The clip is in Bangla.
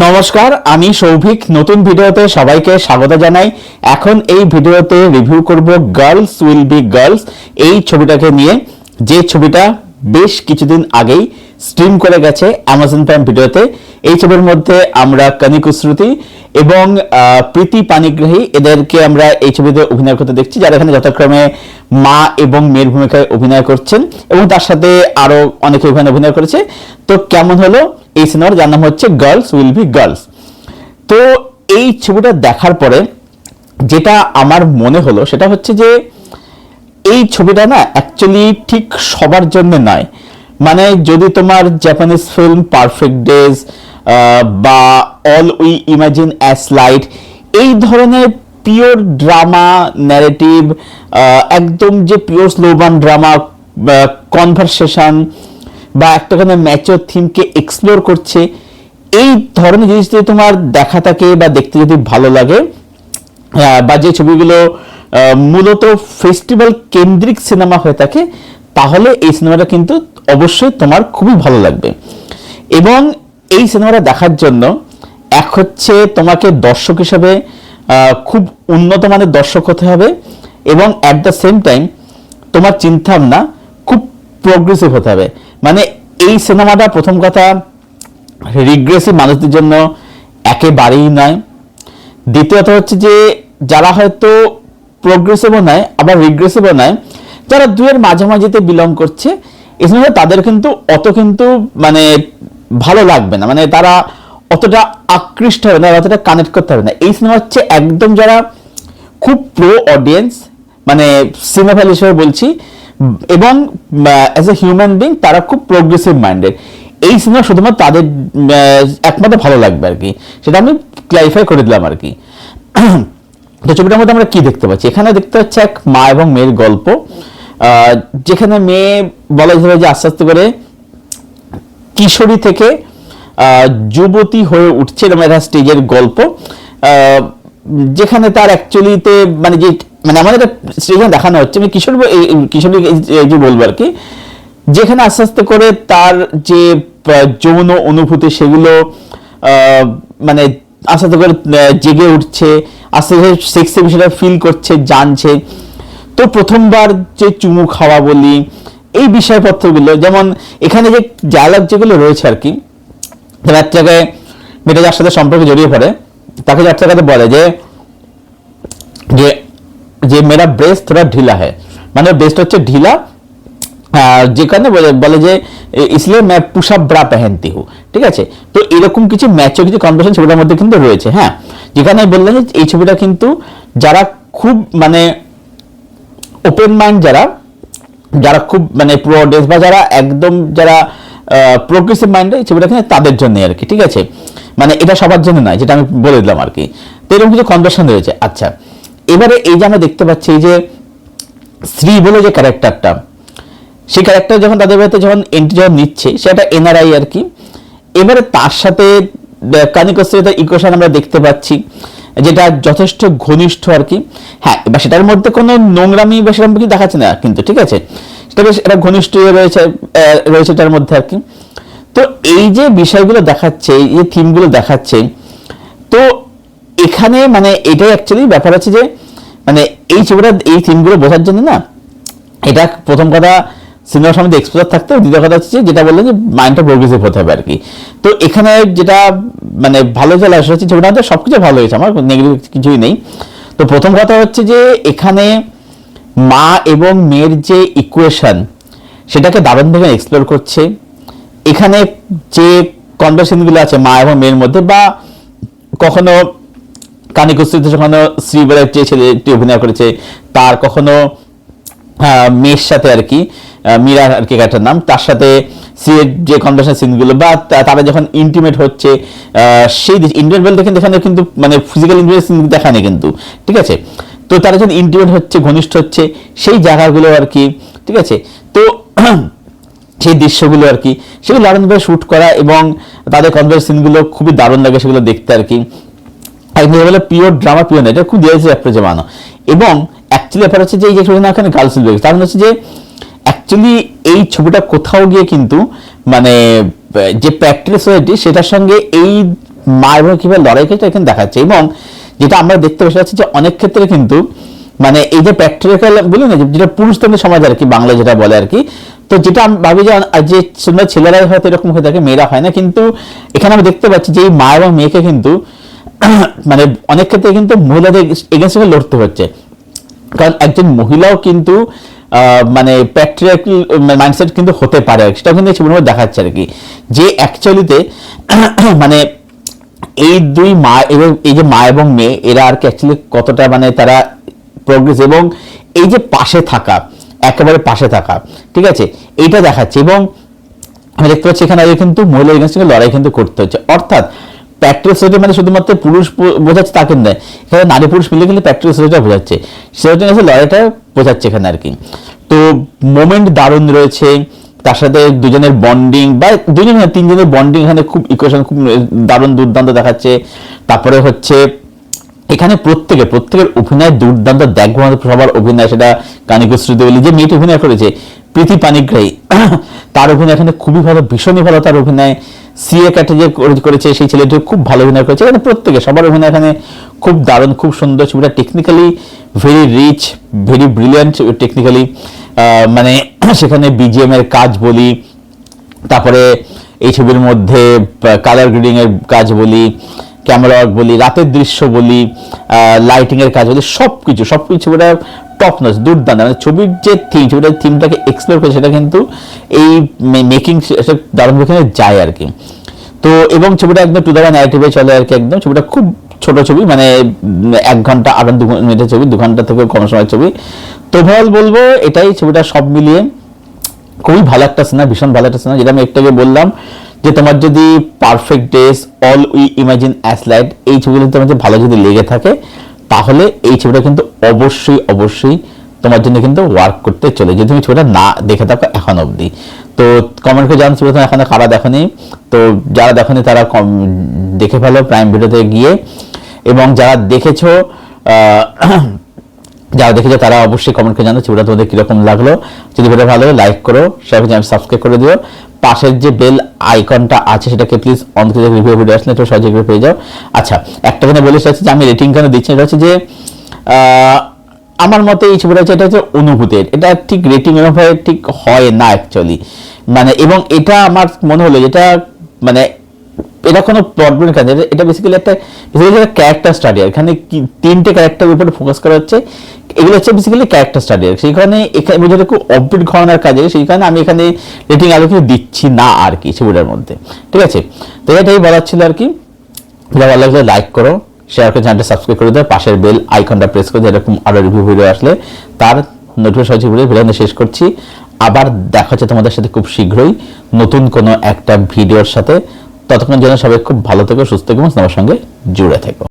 নমস্কার, আমি সৌভিক। নতুন ভিডিওতে সবাইকে স্বাগত জানাই। এখন এই ভিডিওতে রিভিউ করব গার্লস উইল বি গার্লস এই ছবিটাকে নিয়ে, যে ছবিটা বেশ কিছুদিন আগেই স্ট্রিম করে গেছে অ্যামাজন প্রাইম ভিডিওতে। এই ছবির মধ্যে আমরা কনিকা শ্রুতি এবং প্রীতি পানিগ্রাহী এদেরকে আমরা এই ছবিতে অভিনয় করতে দেখছি, যারা এখানে যথাক্রমে মা এবং মেয়ের ভূমিকায় অভিনয় করছেন এবং তার সাথে আরো অনেকে অভিনয় করেছে। তো কেমন হলো এই সিনেমার, যার নাম হচ্ছে গার্লস উইল বি গার্লস। তো এই ছবিটা দেখার পরে যেটা আমার মনে হলো সেটা হচ্ছে যে এই ছবিটা না অ্যাকচুয়ালি ঠিক সবার জন্য নয়। মানে যদি তোমার জাপানিজ ফিল্ম পারফেক্ট ডেজ বা all we imagine as light এই ধরনের পিওর ড্রামা ন্যারেটিভ, একদম যে পিওর স্লোবান ড্রামা, কনভারসেশন বা একটা কোনো ম্যাচিওর থিমকে এক্সপ্লোর করছে, এই ধরনের জিনিস যদি তোমার দেখা থাকে বা দেখতে যদি ভালো লাগে, বা যে ছবিগুলো মূলত ফেস্টিভ্যাল কেন্দ্রিক সিনেমা হয়ে থাকে, তাহলে এই সিনেমাটা কিন্তু অবশ্যই তোমার খুবই ভালো লাগবে। এবং এই সিনেমাটা দেখার জন্য এক হচ্ছে তোমাকে দর্শক হিসেবে খুব উন্নত মানের দর্শক হতে হবে এবং অ্যাট দ্য সেম টাইম তোমার চিন্তাভাবনা খুব প্রোগ্রেসিভ হতে হবে। মানে এই সিনেমাটা প্রথম কথা রিগ্রেসিভ মানুষদের জন্য একেবারেই নয়। দ্বিতীয়ত হচ্ছে যে যারা হয়তো প্রোগ্রেসিভও নয় আবার রিগ্রেসিভও নয়, যারা দুয়ের মাঝামাঝিতে বিলং করছে, এই সিনেমাটা তাদের কিন্তু অত কিন্তু মানে ভালো লাগবে না, মানে তারা অতটা আকৃষ্ট হবে না, অতটা কানেক্ট করতে হবে না। এই সিনেমা হচ্ছে একদম যারা খুব প্রো অডিয়েন্স, মানে সিনেমা হিসেবে বলছি, এবং অ্যাজ এ হিউম্যান বিং তারা খুব প্রোগ্রেসিভ মাইন্ডেড। এই সিনেমা শুধুমাত্র তাদের একমাত্র ভালো লাগবে আর কি, সেটা আমি ক্লারিফাই করে দিলাম আর কি। তো ছবিটার মধ্যে আমরা কি দেখতে পাচ্ছি? এখানে দেখতে পাচ্ছি এক মা এবং মেয়ের গল্প, যেখানে মেয়ে বলা যেতে পারে যে আস্তে আস্তে করে কিশোরী থেকে যুবতী হয়ে উঠছে, এরকম একটা স্টেজের গল্প, যেখানে তার অ্যাকচুয়ালিতে মানে যে মানে আমাদের একটা স্টেজে দেখানো হচ্ছে, মানে কিশোরী যে বলবো আর কি, যেখানে আস্তে আস্তে করে তার যে যৌন অনুভূতি সেগুলো মানে আস্তে আস্তে করে জেগে উঠছে, আস্তে আস্তে সেক্সি বিষয়টা ফিল করছে, জানছে। তো প্রথমবার যে চুমু খাওয়া বলি, এই বিষয়পত্রগুলো, যেমন এখানে যে ডায়ালগ যেগুলো রয়েছে আর কি, এক জায়গায় মেয়েটা যার সাথে সম্পর্কে জড়িয়ে পড়ে তাকে এক জায়গাতে বলে যে যে মেরা ব্রেস্ট থোড়া ঢিলা হ্যায়, মানে ব্রেস্ট হচ্ছে ঢিলা, যেখানে বলে যে ইসলিয়ে मैं पुशअप ब्रा पहनती हूँ, ঠিক আছে। তো এরকম কিছু ম্যাচও কিছু কনভারসেশন ছবিটার মধ্যে কিন্তু রয়েছে। হ্যাঁ, যেখানে বললেন যে এই ছবিটা কিন্তু যারা খুব মানে ওপেন মাইন্ড, যারা খুব মানে প্রো অডিয়েন্স বা যারা একদম যারা প্রোগ্রেসিভ মাইন্ডে, এই ছবিটা কিন্তু তাদের জন্য আর কি, ঠিক আছে। মানে এটা সবার জন্য নয়, যেটা আমি বলে দিলাম আর কি। তো এরকম কিছু কনভারসেশন রয়েছে। আচ্ছা, এবারে এই যে আমরা দেখতে পাচ্ছি এই যে শ্রী বলে যে ক্যারেক্টারটা, সেই ক্যারেক্টার যখন তাদের বাড়িতে যখন এন্ট্রি যখন নিচ্ছে, সেটা এনআরআই আর কি। এবারে তার সাথে কনিকা শ্রুতির ইকুয়েশন আমরা দেখতে পাচ্ছি, যেটা যথেষ্ট ঘনিষ্ঠ আর কি। হ্যাঁ, এবার সেটার মধ্যে কোনো নোংরামি বা সেরকম কিছু দেখাচ্ছে না কিন্তু, ঠিক আছে, সেটা বেশ একটা ঘনিষ্ঠ রয়েছে এটার মধ্যে আর কি। তো এই যে বিষয়গুলো দেখাচ্ছে, এই যে থিমগুলো দেখাচ্ছে, তো এখানে মানে এটাই অ্যাকচুয়ালি ব্যাপার আছে যে মানে এই ছবিটা এই থিমগুলো বোঝার জন্য না, এটা প্রথম কথা সিনেমার সামনে এক্সপোজার থাকতে হবে, দ্বিতীয় কথা হচ্ছে যেটা বললেন যে মাইন্ডটা প্রোগ্রেসিভ হতে হবে আর কি। তো এখানে যেটা মানে ভালো চলে আসা হচ্ছে, ছবিটা সব কিছু ভালো হয়েছে, আমার নেগেটিভ কিছুই নেই। তো প্রথম কথা হচ্ছে যে এখানে মা এবং মেয়ের যে ইকুয়েশন, সেটাকে দারুণভাবে এক্সপ্লোর করছে। এখানে যে কনভারসেশনগুলো আছে মা এবং মেয়ের মধ্যে, বা কখনো কনিকা শ্রুতি যখন শ্রী বলে যে ছেলেটি অভিনয় করেছে তার, কখনো মেয়ের সাথে আর কি, মীরা আর কি ক্যারেক্টার নাম, তার সাথে সিএর যে কনভারসেশন সিনগুলো, বা তারা যখন ইন্টিমেট হচ্ছে, সেই ইন্টিমেট বলতে কিন্তু এখানে কিন্তু মানে ফিজিক্যাল ইন্টিমেট সিন দেখা নেই কিন্তু, ঠিক আছে। তো তারা যখন ইন্টিমেট হচ্ছে, ঘনিষ্ঠ হচ্ছে, সেই জায়গাগুলো আর কি, ঠিক আছে। তো সেই দৃশ্যগুলো আর কি, সেগুলো দারুণভাবে শ্যুট করা এবং তাদের কনভারসেশন সিনগুলো খুবই দারুণ লাগে সেগুলো দেখতে আর কি। বলে পিওর ড্রামা, পিওর না, এটা খুব দিয়েছে অ্যাপ্রোচে বানানো। এবং অ্যাকচুয়ালি ব্যাপার হচ্ছে যে এই যে ছবিটা এখানে গার্লস উইল বি গার্লস, তার হচ্ছে যে অ্যাকচুয়ালি এই ছবিটা কোথাও গিয়ে কিন্তু মানে যে প্র্যাকটিক্যাল সোসাইটি, সেটার সঙ্গে এই মা এবং কিভাবে লড়াই করছে এখানে দেখাচ্ছে। এবং যেটা আমরা দেখতে পেয়ে যাচ্ছি যে অনেক ক্ষেত্রে কিন্তু মানে এই যে প্যাট্রিয়ার্কাল বলি না, যেটা পুরুষতন্ত্র সমাজ আর কি, বাংলা যেটা বলে আর কি, তো যেটা আমি ভাবি যে ছেলেরা হয়তো এরকম হয়ে থাকে, মেয়েরা হয় না, কিন্তু এখানে আমি দেখতে পাচ্ছি যে এই মা এবং মেয়েকে কিন্তু মানে অনেক ক্ষেত্রে কিন্তু মহিলাদের এগেন্স্টে লড়তে হচ্ছে। কারণ একজন মহিলাও কিন্তু মানে প্যাট্রিয়ার্কাল মাইন্ডসেট কিন্তু হতে পারে, সেটা কিন্তু ছবির মধ্যে দেখাচ্ছে আর কি, যে অ্যাকচুয়ালিতে মানে এই দুই মা এবং এই যে মা এবং মেয়ে এরা আর কি অ্যাকচুয়ালি কতটা মানে তারা প্রোগ্রেস এবং এই যে পাশে থাকা, একেবারে পাশে থাকা, ঠিক আছে, এইটা দেখাচ্ছে। এবং আমি দেখতে পাচ্ছি এখানে আগে কিন্তু মহিলা এগেন্স্টে লড়াই কিন্তু করতে হচ্ছে, অর্থাৎ প্যাট্রিয়ার্কাল সোসাইটি মানে শুধুমাত্র পুরুষ বোঝাচ্ছে তা কিন্তু নয়, এখানে নারী পুরুষ মিলে কিন্তু প্যাট্রিয়ার্কাল সোসাইটিটা বোঝাচ্ছে, সেটার কাছে লড়াইটা বোঝাচ্ছে এখানে আর কি। তো মোমেন্ট দারুণ রয়েছে, তার সাথে দুজনের বন্ডিং বা দুজন তিনজনের বন্ডিং এখানে খুব ইকুয়েশন খুব দারুণ দুর্দান্ত দেখাচ্ছে। তারপরে হচ্ছে এখানে প্রত্যেকের অভিনয় দুর্দান্ত, দেখবো আমাদের সবার অভিনয়, সেটা কানিকু শ্রীদেবী যে মেয়েটি অভিনয় করেছে প্রীতি পানিগ্রাহী, তার অভিনয় এখানে খুবই ভালো, ভীষণই ভালো তার অভিনয়। সিএ ক্যাটেগরি করেছে সেই ছেলেটি খুব ভালো অভিনয় করেছে, এখানে সবার অভিনয় এখানে খুব দারুণ, খুব সুন্দর। ছবিটা technically very rich, very brilliant technically, মানে সেখানে বিজিএম এর কাজ বলি, তারপরে এই ছবির মধ্যে কালার গ্রেডিং এর কাজ বলি, ক্যামেরা ওয়ার্ক বলি, রাতের দৃশ্য বলি, লাইটিং এর কাজ বলি, সবকিছু ছবিটা টপ নচ, দুর্দান্ত। মানে ছবির যে ছবিটার থিমটাকে এক্সপ্লোর করে সেটা কিন্তু এই মেকিং দারুণভাবে যায় আর কি। তো এবং ছবিটা একদম টু দ্য ন্যারেটিভে চলে আর কি, একদম ছবিটা খুব ছোট ছবি, মানে 1 ঘন্টা 2 মিনিটের ছবি, 2 ঘন্টা থেকে কম সময়ের ছবি। তো ওভারঅল বলবো এটাই, ছবিটা সব মিলিয়ে খুবই ভালো একটা সিনেমা, ভীষণ ভালো একটা সিনেমা। যেটা আমি একটু আগে বললাম যে তোমার যদি perfect days, all we imagine as light, এই ছবিগুলো তোমার ভালো যদি লেগে থাকে তাহলে এই ছবিটা কিন্তু অবশ্যই তোমার জন্য কিন্তু ওয়ার্ক করতে চলে, যদি তুমি ছবিটা না দেখে থাকো এখন অবধি। তো কমেন্ট করে জানাচ্ছি ছবিটা এখন কারা দেখনি, তো যারা দেখনি তারা দেখে ফেলো প্রাইম ভিডিওতে গিয়ে, এবং যারা দেখেছো তারা অবশ্যই কমেন্ট করে জানাও ছবিটা তোমাদের কিরকম লাগলো। যদি ভিডিও ভালো লাগে লাইক করো, শেয়ার করে সাবস্ক্রাইব করে দিও, পাশের যে বেল আইকনটা আছে সেটাকে প্লিজ অন করে রিভিউ ভিডিও আসলে একটু সহজে পেয়ে যাও। আচ্ছা, একটা কথা বলে চাচ্ছি যে আমি রেটিং কেন দিচ্ছি, এটা হচ্ছে যে আমার মতে এই ছবিটা হচ্ছে, এটা হচ্ছে অনুভূতির, এটা ঠিক রেটিং অনুযায়ী ঠিক হয় না অ্যাকচুয়ালি, মানে এবং এটা আমার মনে হলো যেটা মানে এটা কোনো প্লট বলের কাজ, এটা বেসিক্যালি একটা ক্যারেক্টার স্টাডি। এখানে 3টে ক্যারেক্টারের উপরে ফোকাস করা হচ্ছে, এগুলো হচ্ছে বেসিক্যালি ক্যারেক্টার স্টাডি। সেইখানে এখানে বোঝাটা খুব অপডেট ঘটনার কাজে, সেইখানে আমি এখানে রেটিং আলো কিছু দিচ্ছি না আর কি ছবিটার মধ্যে, ঠিক আছে। তো এটাই বলার ছিল আর কি। ভালো লাগলে লাইক করো, শেয়ার করে চ্যানেলটা সাবস্ক্রাইব করে দাও, পাশের বেল আইকনটা প্রেস করে দাও, এরকম আরো রিভিউ ভিডিও আসলে তার নোটিফিকেশন ভিডিও শেষ করছি। আবার দেখা হচ্ছে তোমাদের সাথে খুব শীঘ্রই নতুন কোনো একটা ভিডিওর সাথে। ততক্ষণ জন্য সবাই খুব ভালো থেকো, সুস্থ থেকো এবং আমার সঙ্গে জুড়ে থেকো।